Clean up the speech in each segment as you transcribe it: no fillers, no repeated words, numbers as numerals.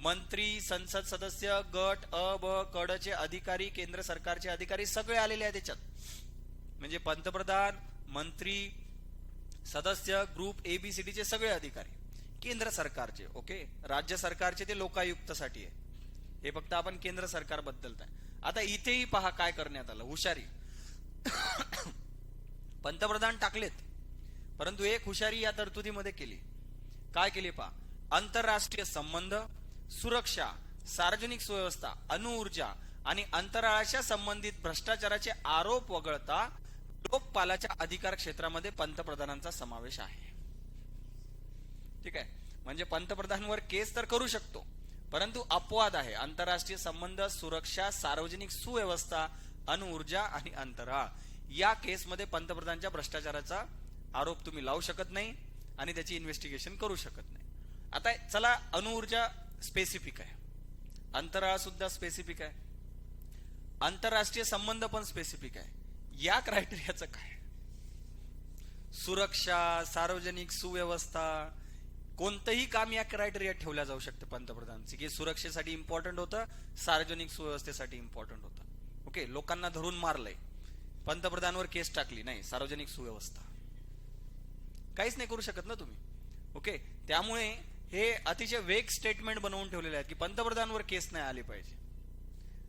मंत्री, संसद सदस्य, गट अ ब कडचे अधिकारी, केंद्र सरकारचे अधिकारी सगळे आलेले आहेत त्याच्यात. म्हणजे पंतप्रधान, मंत्री, सदस्य, ग्रुप ABCD चे सगळे अधिकारी केंद्र सरकारचे. ओके, राज्य सरकारचे ते लोकायुक्तसाठी आहे. हे फक्त आपण केंद्र सरकार बद्दलत आहे. आता इथेही पहा काय करण्यात आलं, हुशारी. पंतप्रधान टाकलेत, परंतु एक हुशारी या तरतुदीमध्ये केली. काय केली पहा, आंतरराष्ट्रीय संबंध, सुरक्षा, सार्वजनिक सुव्यवस्था, अणुऊर्जा आणि अंतराळाच्या संबंधित भ्रष्टाचाराचे आरोप वगळता लोकपालाच्या अधिकार क्षेत्रामध्ये पंतप्रधानांचा समावेश आहे. ठीक आहे, म्हणजे पंतप्रधानांवर केस तर करू शकतो, परंतु अपवाद आहे. आंतरराष्ट्रीय संबंध, सुरक्षा, सार्वजनिक सुव्यवस्था, अणुऊर्जा आणि अंतराळ या केसमध्ये पंतप्रधानांच्या भ्रष्टाचाराचा आरोप तुम्ही लावू शकत नाही आणि त्याची इन्व्हेस्टिगेशन करू शकत नाही. आता चला, अणुऊर्जा स्पेसिफिक आहे, अंतराळ सुद्धा स्पेसिफिक आहे, आंतरराष्ट्रीय संबंध पण स्पेसिफिक आहे. या क्रायटेरियाचं काय? सुरक्षा, सार्वजनिक सुव्यवस्था, कोणतंही काम या क्रायटेरियात ठेवल्या जाऊ शकते पंतप्रधानांची, की सुरक्षेसाठी इम्पॉर्टंट होतं, सार्वजनिक सुव्यवस्थेसाठी इम्पॉर्टंट होतं. ओके, लोकांना धरून मारलंय, पंतप्रधानांवर केस टाकली, नाही सार्वजनिक सुव्यवस्था, काहीच नाही करू शकत ना तुम्ही. ओके, त्यामुळे हे अतिशय वेग स्टेटमेंट बनवून ठेवलेले आहेत की पंतप्रधानांवर केस नाही आली पाहिजे.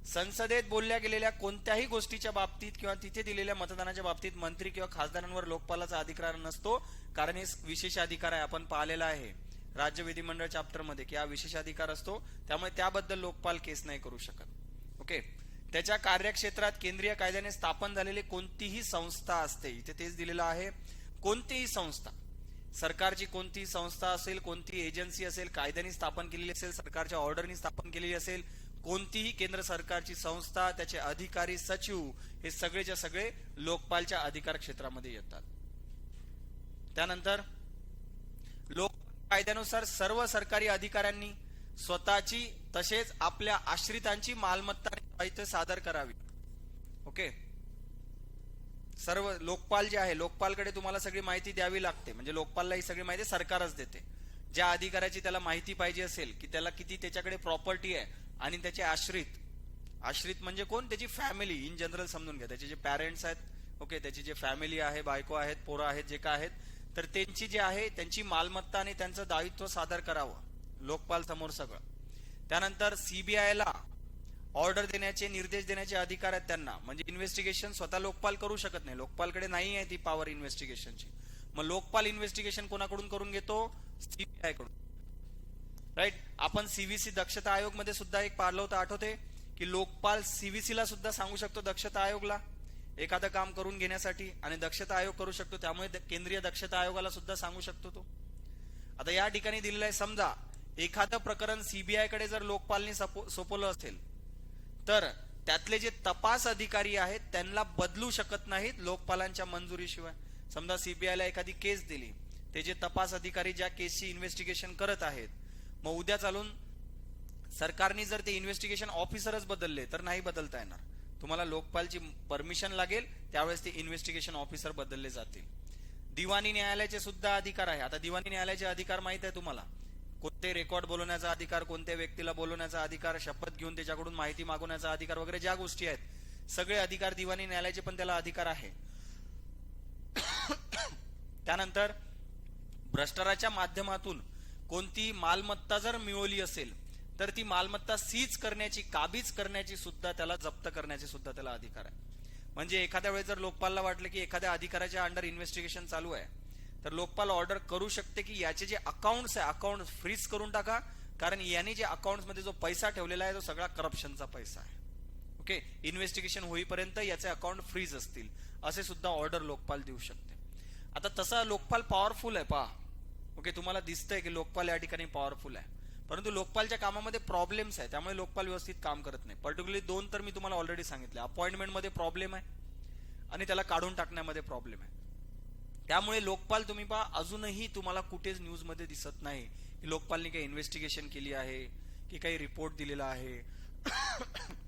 संसदेत बोलल्या गेलेल्या कोणत्याही गोष्टीच्या बाबतीत किंवा तिथे दिलेल्या मतदानाच्या बाबतीत मंत्री किंवा खासदारांवर लोकपालाचा अधिकार नसतो, कारण हे विशेष अधिकार आहे. आपण पाहिलेला आहे राज्य विधिमंडळ चॅप्टर मध्ये की हा विशेष अधिकार असतो, त्यामुळे त्याबद्दल लोकपाल केस नाही करू शकत. ओके, त्याच्या कार्यक्षेत्रात केंद्रीय कायद्याने स्थापन झालेली कोणतीही संस्था असते, इथे तेच दिलेलं आहे, कोणतीही संस्था, सरकारची कोणतीही संस्था असेल, कोणतीही एजन्सी असेल, कायद्याने स्थापन केलेली असेल, सरकारच्या ऑर्डरनी स्थापन केलेली असेल, कोणतीही केंद्र सरकारची संस्था, त्याचे अधिकारी, सचिव, हे सगळेच्या सगळे लोकपालच्या अधिकार क्षेत्रामध्ये येतात. त्यानंतर लोक कायद्यानुसार सर्व सरकारी अधिकाऱ्यांनी स्वतःची तसेच आपल्या आश्रितांची मालमत्ता आणि दायित्व सादर करावी. ओके, सर्व लोकपाल जे आहे, लोकपालकडे तुम्हाला सगळी माहिती द्यावी लागते, म्हणजे लोकपालला ही सगळी माहिती सरकारच देते. ज्या अधिकाऱ्याची त्याला माहिती पाहिजे असेल की त्याला किती त्याच्याकडे प्रॉपर्टी आहे आणि त्याचे आश्रित, आश्रित म्हणजे कोण, त्याची फॅमिली इन जनरल समजून घ्या, त्याचे जे पॅरेंट्स आहेत, ओके, त्याची जे फॅमिली आहे, बायको आहेत, पोरं आहेत, जे काय आहेत, तर त्यांची जे आहे त्यांची मालमत्ता आणि त्यांचं दायित्व सादर करावं लोकपाल समोर सगळं. त्यानंतर सीबीआयला ऑर्डर देण्याचे, निर्देश देण्याचे अधिकार आहेत त्यांना, म्हणजे इन्व्हेस्टिगेशन स्वतः लोकपाल करू शकत नाही, लोकपालकडे नाही आहे ती पॉवर इन्व्हेस्टिगेशनची. मग लोकपाल इन्व्हेस्टिगेशन कोणाकडून करून घेतो, सीबीआय कडून. राईट, आपण सीव्हीसी दक्षता आयोग मध्ये सुद्धा एक पाहिलं होतं, आठवते की लोकपाल सीव्हीसी ला सुद्धा सांगू शकतो दक्षता आयोगला एखादं काम करून घेण्यासाठी, आणि दक्षता आयोग करू शकतो, त्यामुळे केंद्रीय दक्षता आयोगाला सुद्धा सांगू शकतो तो. आता या ठिकाणी दिलेलं आहे, समजा एखादं प्रकरण सीबीआय कडे जर लोकपालनी सोपवलं असेल, तर त्यातले जे तपास अधिकारी आहेत त्यांना बदलू शकत नाहीत लोकपालांच्या मंजुरीशिवाय. समजा सीबीआयला एखादी केस दिली, ते जे तपास अधिकारी ज्या केसची इन्व्हेस्टिगेशन करत आहेत, मग उद्या चालून सरकारने जर ते इन्व्हेस्टिगेशन ऑफिसरच बदलले तर नाही बदलता येणार, तुम्हाला लोकपालची परमिशन लागेल, त्यावेळेस ते इन्व्हेस्टिगेशन ऑफिसर बदलले जातील. दिवाणी न्यायालयाचे सुद्धा अधिकार आहे. आता दिवाणी न्यायालयाचे अधिकार माहित आहे तुम्हाला, कोणते रेकॉर्ड बोलवण्याचा अधिकार, कोणत्या व्यक्तीला बोलवण्याचा अधिकार, शपथ घेऊन त्याच्याकडून माहिती मागवण्याचा अधिकार वगैरे ज्या गोष्टी आहेत, सगळे अधिकार दिवाणी न्यायालयाचे पण त्याला अधिकार आहे. त्यानंतर भ्रष्टाचाराच्या माध्यमातून कोणती मालमत्ता जर मिळवली असेल तर ती मालमत्ता सीज करण्याची, काबीज करण्याची सुद्धा, त्याला जप्त करण्याची सुद्धा त्याला अधिकार आहे. म्हणजे एखाद्या वेळेस जर लोकपालला वाटलं की एखाद्या अधिकाऱ्याच्या अंडर इन्व्हेस्टिगेशन चालू आहे, तर लोकपाल ऑर्डर करू शकते की याचे जे अकाउंट्स आहे, अकाउंट फ्रीज करून टाका, कारण याने जे अकाउंट्स मध्ये जो पैसा ठेवलेला आहे तो सगळा करप्शनचा पैसा आहे. ओके, इन्व्हेस्टिगेशन होईपर्यंत याचे अकाउंट फ्रीज असतील, असे सुद्धा ऑर्डर लोकपाल देऊ शकते. आता तसा लोकपाल पॉवरफुल आहे पहा. ओके, तुम्हाला दिसतंय की लोकपाल या ठिकाणी पॉवरफुल आहे, परंतु लोकपालच्या कामामध्ये प्रॉब्लेम्स आहे, त्यामुळे लोकपाल व्यवस्थित काम करत नाही. पर्टिक्युलरली दोन तर मी तुम्हाला ऑलरेडी सांगितले, अपॉइंटमेंट मध्ये प्रॉब्लेम आहे आणि त्याला काढून टाकण्यामध्ये प्रॉब्लेम आहे. त्यामुळे लोकपाल तुम्ही पहा, अजूनही तुम्हाला कुठेच न्यूज मध्ये दिसत नाही की लोकपालने काही इन्व्हेस्टिगेशन केली आहे, की काही रिपोर्ट दिलेला आहे,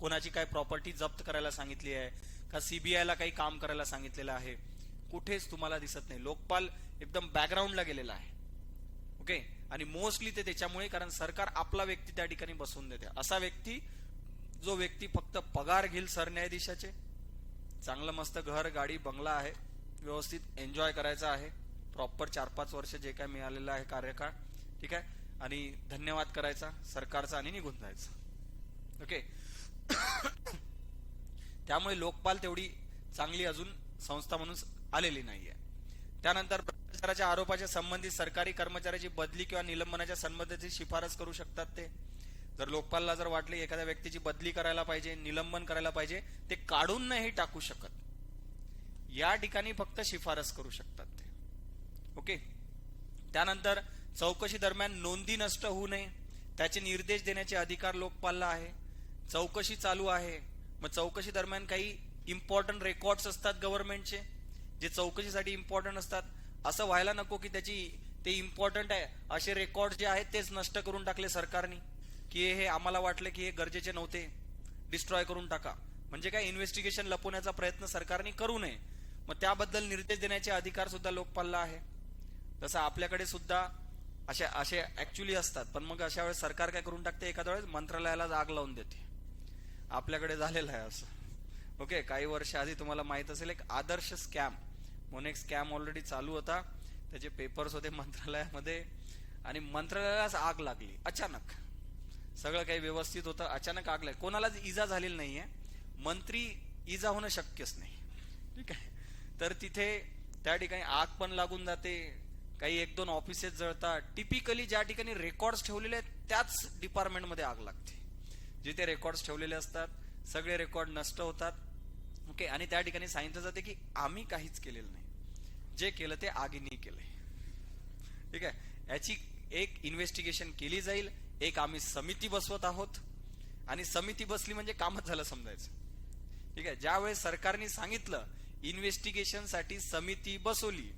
कोणाची काय प्रॉपर्टी जप्त करायला सांगितली आहे, का सीबीआयला काही काम करायला सांगितलेलं आहे, कुठेच तुम्हाला दिसत नाही. लोकपाल एकदम बॅकग्राऊंडला गेलेला आहे. ओके, आणि मोस्टली ते त्याच्यामुळे कारण सरकार आपला व्यक्ती त्या ठिकाणी बसवून देते. असा व्यक्ती जो व्यक्ती फक्त पगार घेईल सरन्यायाधीशाचे, चांगलं मस्त घर गाडी बंगला आहे, व्यवस्थित एन्जॉय करायचा आहे, प्रॉपर 4-5 वर्ष जे काय मिळालेलं आहे कार्यकाळ, ठीक आहे, आणि धन्यवाद करायचा सरकारचा आणि निघून जायचं. ओके. त्यामुळे लोकपाल तेवढी चांगली अजून संस्था म्हणून आलेली नाहीये. त्यानंतर भ्रष्टाचाराच्या आरोपाच्या संबंधित सरकारी कर्मचाऱ्याची बदली किंवा निलंबनाच्या संबंधाची शिफारस करू शकतात ते. जर लोकपालला जर वाटले एखाद्या व्यक्तीची बदली करायला पाहिजे, निलंबन करायला पाहिजे, ते काढून नाही टाकू शकत, या ठिकाणी फक्त शिफारस करू शकतात ते. ओके. त्यानंतर चौकशी दरम्यान नोंदी नष्ट होऊ नये त्याचे निर्देश देण्याचे अधिकार लोकपालला आहे. चौकशी चालू आहे, मग चौकशी दरम्यान काही इम्पॉर्टंट रेकॉर्ड्स असतात गव्हर्नमेंटचे, जे चौकशीसाठी इम्पॉर्टंट असतात. असं व्हायला नको की ते इम्पॉर्टंट आहे असे रेकॉर्ड जे आहेत तेच नष्ट करून टाकले सरकारने, की हे आम्हाला वाटलं की हे गरजेचे नव्हते, डिस्ट्रॉय करून टाका. म्हणजे काय, इन्व्हेस्टिगेशन लपवण्याचा प्रयत्न सरकारने करू नये. मग त्याबद्दल निर्देश देण्याचे अधिकार सुद्धा लोकपालला आहे. तसं आपल्याकडे सुद्धा असे ऍक्च्युअली असतात, पण मग अशा वेळेस सरकार काय करून टाकते, एखाद्या वेळेस मंत्रालयाला आग लावून देते. आपल्याकडे झालेलं आहे असं. ओके. काही वर्ष आधी तुम्हाला माहित असेल एक आदर्श स्कॅम म्हणून एक स्कॅम ऑलरेडी चालू होता, त्याचे पेपर्स होते मंत्रालयामध्ये, आणि मंत्रालयालाच आग लागली अचानक. सगळं काही व्यवस्थित होतं, अचानक आग लागली. कोणालाच इजा झालेली नाहीये, मंत्री इजा होणं शक्यच नाही, ठीक आहे. तर तिथे त्या ठिकाणी आग पण लागून जाते, काही 1-2 ऑफिसेस जळतात. टिपिकली ज्या ठिकाणी रेकॉर्ड्स ठेवलेले आहेत त्याच डिपार्टमेंटमध्ये आग लागते. जिथे रेकॉर्ड्स ठेवलेले असतात सगळे रेकॉर्ड नष्ट होतात. ओके. आणि त्या ठिकाणी सांगितलं जाते की आम्ही काहीच केलेलं नाही, जे केलं ते आगीने केलंय, ठीक आहे. याची एक इन्व्हेस्टिगेशन केली जाईल. एक आम्ही समिती बसवत आहोत, आणि समिती बसली म्हणजे कामच झालं समजायचं, ठीक आहे. ज्यावेळेस सरकारने सांगितलं इन्व्हेस्टिगेशन साठी समिती बसवली,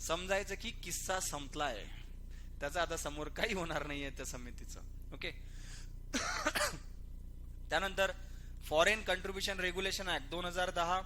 समजायचं की किस्सा संपलाय, त्याचा आता समोर काही होणार नाहीये त्या समितीचं. ओके. त्यानंतर फॉरेन कंट्रीब्युशन रेग्युलेशन ऍक्ट 2010,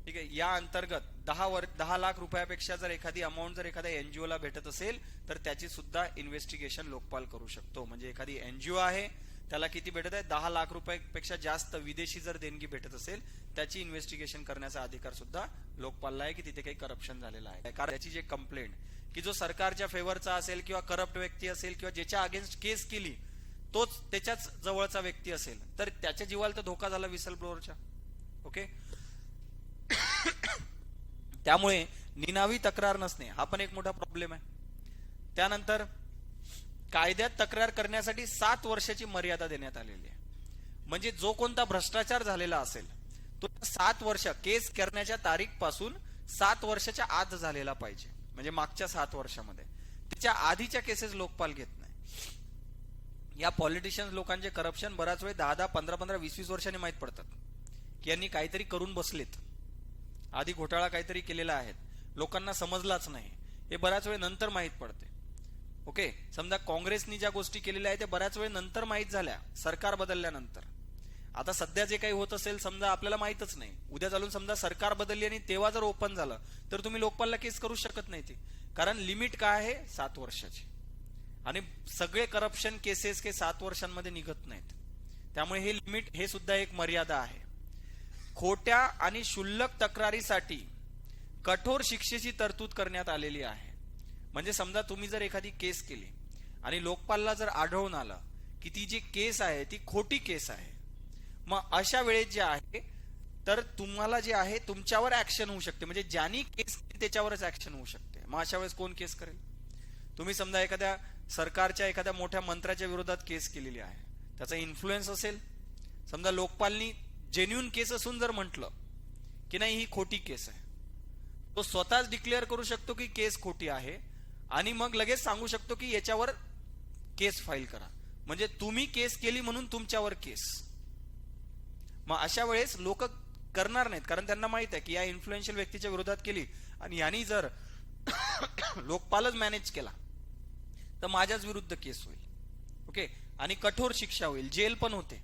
ठीक आहे, या अंतर्गत 10 लाख रुपयापेक्षा जर एखादी अमाऊंट जर एखाद्या एनजीओ ला भेटत असेल तर त्याची सुद्धा इन्व्हेस्टिगेशन लोकपाल करू शकतो. म्हणजे एखादी एनजीओ आहे त्याला किती भेटत आहे, 10 लाख रुपयापेक्षा जास्त विदेशी जर देणगी भेटत असेल त्याची इन्व्हेस्टिगेशन करण्याचा अधिकार सुद्धा लोकपालला आहे, की तिथे काही करप्शन झालेलं आहे. कारण त्याची जे कंप्लेंट की जो सरकारच्या फेवरचा असेल किंवा करप्ट व्यक्ती असेल किंवा ज्याच्या अगेन्स्ट केस केली तोच त्याच्याच जवळचा व्यक्ती असेल तर त्याच्या जीवाला तर धोका झाला विसल ब्लोअरच्या. ओके. त्यामुळे निनावी तक्रार नसणे हा पण एक मोठा प्रॉब्लेम आहे. त्यानंतर कायद्यात तक्रार करण्यासाठी 7 वर्षाची मर्यादा देण्यात आलेली आहे. म्हणजे जो कोणता भ्रष्टाचार झालेला असेल तो 7 वर्ष, केस करण्याच्या तारीख पासून 7 वर्षाच्या आत झालेला पाहिजे. म्हणजे मागच्या 7 वर्षामध्ये, त्याच्या आधीच्या केसेस लोकपाल घेत नाही. या पॉलिटिशियन्स लोकांचे करप्शन बराच वेळ 10-10, 15-15, 20-20 वर्षांनी माहित पडतात की यांनी काहीतरी करून बसलेत, आधी घोटाळा काहीतरी केलेला आहे, लोकांना समजलाच नाही, हे बऱ्याच वेळ नंतर माहित पडते. ओके. समजा काँग्रेसनी ज्या गोष्टी केलेल्या आहेत ते बऱ्याच वेळ नंतर माहित झाल्या, सरकार बदलल्यानंतर. आता सध्या जे काही होत असेल समजा आपल्याला माहितच नाही, उद्या चालून समजा सरकार बदलली आणि तेव्हा जर ओपन झालं तर तुम्ही लोकपालला केस करू शकत नाही ते, कारण लिमिट काय आहे 7 वर्षाची, आणि सगळे करप्शन केसेस के 7 वर्षांमध्ये निघत नाहीत. त्यामुळे हे लिमिट, हे सुद्धा एक मर्यादा आहे. खोट्या आणि क्षुल्लक तक्रारीसाठी कठोर शिक्षेची तरतूद करण्यात आलेली आहे. म्हणजे समजा तुम्ही जर एखादी केस केली आणि लोकपालला जर आढळून आलं की ती जी केस आहे ती खोटी केस आहे, मग अशा वेळेस जे आहे तर तुम्हाला जे आहे तुमच्यावर ऍक्शन होऊ शकते. म्हणजे ज्यांनी केस केली त्याच्यावरच ऍक्शन होऊ शकते. मग अशा वेळेस कोण केस करेल? तुम्ही समजा एखाद्या सरकारच्या एखाद्या मोठ्या मंत्र्याच्या विरोधात केस केलेली आहे, त्याचा इन्फ्लुएन्स असेल, समजा लोकपालनी जेन्युन केस असून जर म्हटलं की नाही ही खोटी केस आहे, तो स्वतःच डिक्लेअर करू शकतो की केस खोटी आहे आणि मग लगेच सांगू शकतो की याच्यावर केस फाईल करा. म्हणजे तुम्ही केस केली म्हणून तुमच्यावर केस. मग अशा वेळेस लोक करणार नाहीत, कारण त्यांना माहित आहे की या इन्फ्लुएन्शियल व्यक्तीच्या विरोधात केली आणि यांनी जर लोकपालच मॅनेज केला तर माझ्याच विरुद्ध केस होईल. ओके. आणि कठोर शिक्षा होईल, जेल पण होते.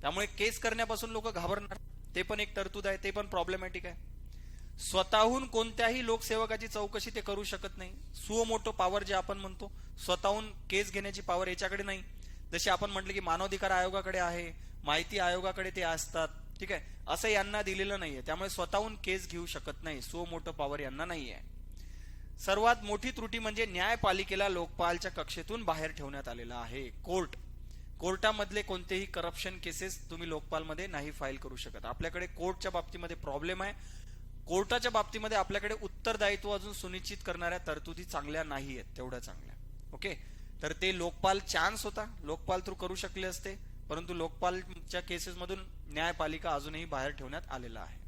त्यामुळे केस करण्यापासून लोक घाबरणार, ते पण एक तरतूद आहे, ते पण प्रॉब्लेमॅटिक आहे. स्वतःहून कोणत्याही लोकसेवकाची चौकशी ते करू शकत नाही. सुओ मोठो पॉवर जे आपण म्हणतो, स्वतःहून केस घेण्याची पॉवर याच्याकडे नाही. जसे आपण म्हटलं की मानवाधिकार आयोगाकडे आहे, माहिती आयोगाकडे ते असतात, ठीक आहे, असं यांना दिलेलं नाहीये. त्यामुळे स्वतःहून केस घेऊ शकत नाही, सुओ मोठो पॉवर यांना नाहीये. सर्वात मोठी त्रुटी म्हणजे न्यायपालिकेला लोकपालच्या कक्षेतून बाहेर ठेवण्यात आलेला आहे. कोर्टामधले कोणतेही करप्शन केसेस तुम्ही लोकपालमध्ये नाही फाईल करू शकत. आपल्याकडे कोर्टच्या बाबतीमध्ये प्रॉब्लेम आहे. कोर्टाच्या बाबतीमध्ये आपल्याकडे उत्तरदायित्व अजून सुनिश्चित करणाऱ्या तरतुदी चांगल्या नाही आहेत, तेवढ्या चांगल्या. ओके, तर ते लोकपाल चान्स होता, लोकपाल थ्रू करू शकले असते, परंतु लोकपालच्या केसेसमधून न्यायपालिका अजूनही बाहेर ठेवण्यात आलेला आहे.